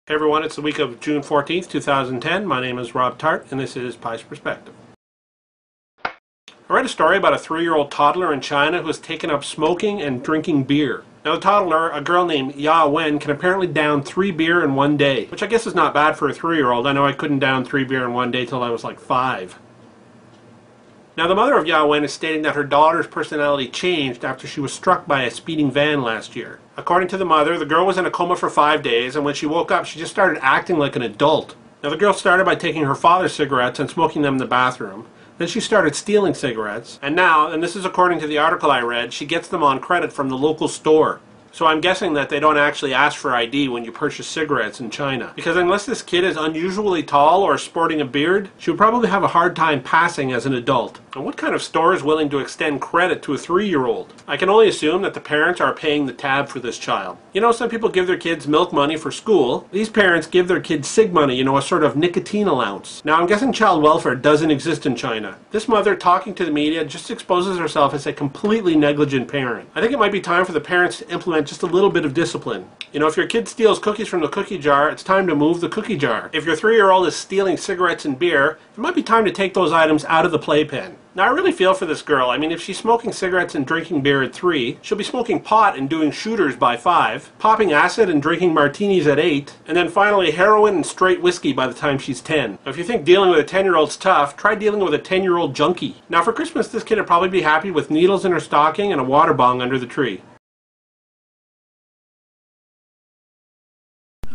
Hey everyone, it's the week of June 14th, 2010. My name is Rob Tart, and this is Pie's Perspective. I read a story about a 3-year-old toddler in China who has taken up smoking and drinking beer. Now the toddler, a girl named Ya Wen, can apparently down 3 beer in one day, which I guess is not bad for a 3-year-old. I know I couldn't down 3 beer in one day till I was like 5. Now the mother of Ya Wen is stating that her daughter's personality changed after she was struck by a speeding van last year. According to the mother, the girl was in a coma for 5 days, and when she woke up she just started acting like an adult. Now the girl started by taking her father's cigarettes and smoking them in the bathroom. Then she started stealing cigarettes, and now, and this is according to the article I read, she gets them on credit from the local store. So I'm guessing that they don't actually ask for ID when you purchase cigarettes in China. Because unless this kid is unusually tall or sporting a beard, she would probably have a hard time passing as an adult. And what kind of store is willing to extend credit to a 3-year-old? I can only assume that the parents are paying the tab for this child. You know, some people give their kids milk money for school. These parents give their kids cig money, you know, a sort of nicotine allowance. Now I'm guessing child welfare doesn't exist in China. This mother, talking to the media, just exposes herself as a completely negligent parent. I think it might be time for the parents to implement just a little bit of discipline. You know, if your kid steals cookies from the cookie jar, it's time to move the cookie jar. If your 3-year-old is stealing cigarettes and beer, it might be time to take those items out of the playpen. Now I really feel for this girl. I mean, if she's smoking cigarettes and drinking beer at 3, she'll be smoking pot and doing shooters by 5, popping acid and drinking martinis at 8, and then finally heroin and straight whiskey by the time she's 10. Now if you think dealing with a 10-year-old's tough, try dealing with a 10-year-old junkie. Now for Christmas, this kid would probably be happy with needles in her stocking and a water bong under the tree.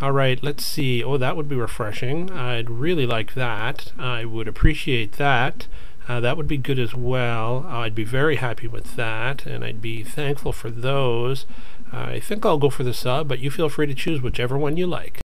Alright, let's see. Oh, that would be refreshing. I'd really like that. I would appreciate that. That would be good as well. I'd be very happy with that, and I'd be thankful for those. I think I'll go for the sub, but you feel free to choose whichever one you like.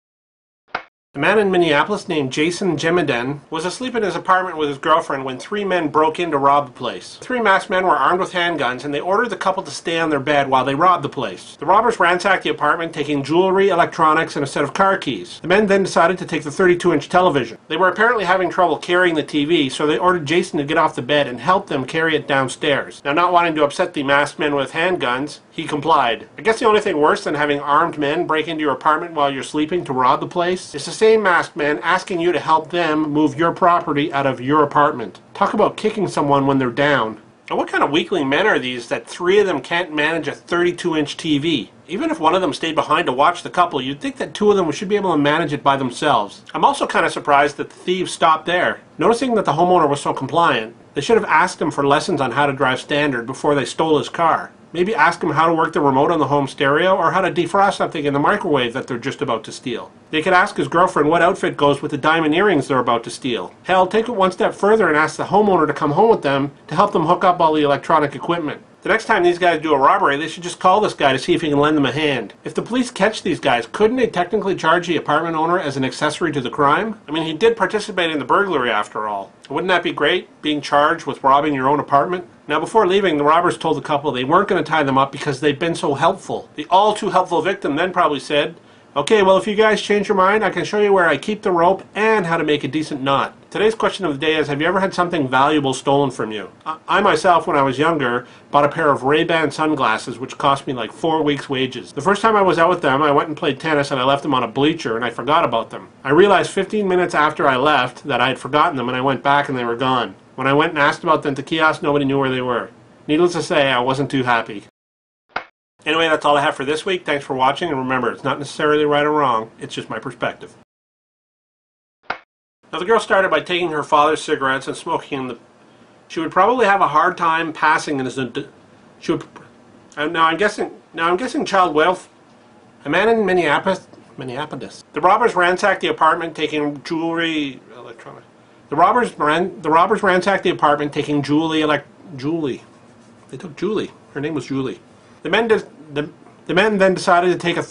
A man in Minneapolis named Jason Jemeden was asleep in his apartment with his girlfriend when 3 men broke in to rob the place. 3 masked men were armed with handguns, and they ordered the couple to stay on their bed while they robbed the place. The robbers ransacked the apartment, taking jewelry, electronics, and a set of car keys. The men then decided to take the 32-inch television. They were apparently having trouble carrying the TV, so they ordered Jason to get off the bed and help them carry it downstairs. Now, not wanting to upset the masked men with handguns, he complied. I guess the only thing worse than having armed men break into your apartment while you're sleeping to rob the place is the same masked men asking you to help them move your property out of your apartment. Talk about kicking someone when they're down. And what kind of weakling men are these that 3 of them can't manage a 32-inch TV? Even if one of them stayed behind to watch the couple, you'd think that 2 of them should be able to manage it by themselves. I'm also kind of surprised that the thieves stopped there. Noticing that the homeowner was so compliant, they should have asked him for lessons on how to drive standard before they stole his car. Maybe ask him how to work the remote on the home stereo or how to defrost something in the microwave that they're just about to steal. They could ask his girlfriend what outfit goes with the diamond earrings they're about to steal. Hell, take it one step further and ask the homeowner to come home with them to help them hook up all the electronic equipment. The next time these guys do a robbery, they should just call this guy to see if he can lend them a hand. If the police catch these guys, couldn't they technically charge the apartment owner as an accessory to the crime? I mean, he did participate in the burglary after all. Wouldn't that be great, being charged with robbing your own apartment? Now before leaving, the robbers told the couple they weren't going to tie them up because they'd been so helpful. The all too helpful victim then probably said, "Okay, well if you guys change your mind, I can show you where I keep the rope and how to make a decent knot." Today's question of the day is, have you ever had something valuable stolen from you? I myself, when I was younger, bought a pair of Ray-Ban sunglasses which cost me like 4 weeks' wages. The first time I was out with them, I went and played tennis and I left them on a bleacher and I forgot about them. I realized 15 minutes after I left that I had forgotten them and I went back and they were gone. When I went and asked about them at the kiosk, nobody knew where they were. Needless to say, I wasn't too happy. Anyway, that's all I have for this week. Thanks for watching, and remember, it's not necessarily right or wrong, it's just my perspective. Now the girl started by taking her father's cigarettes and smoking in the... She would probably have a hard time passing as a... She would... Now I'm guessing child wealth... A man in Minneapolis... The robbers ransacked the apartment taking jewelry... Electronic... The robbers ransacked the apartment taking Julie. They took Julie. Her name was Julie. The men then decided to take a...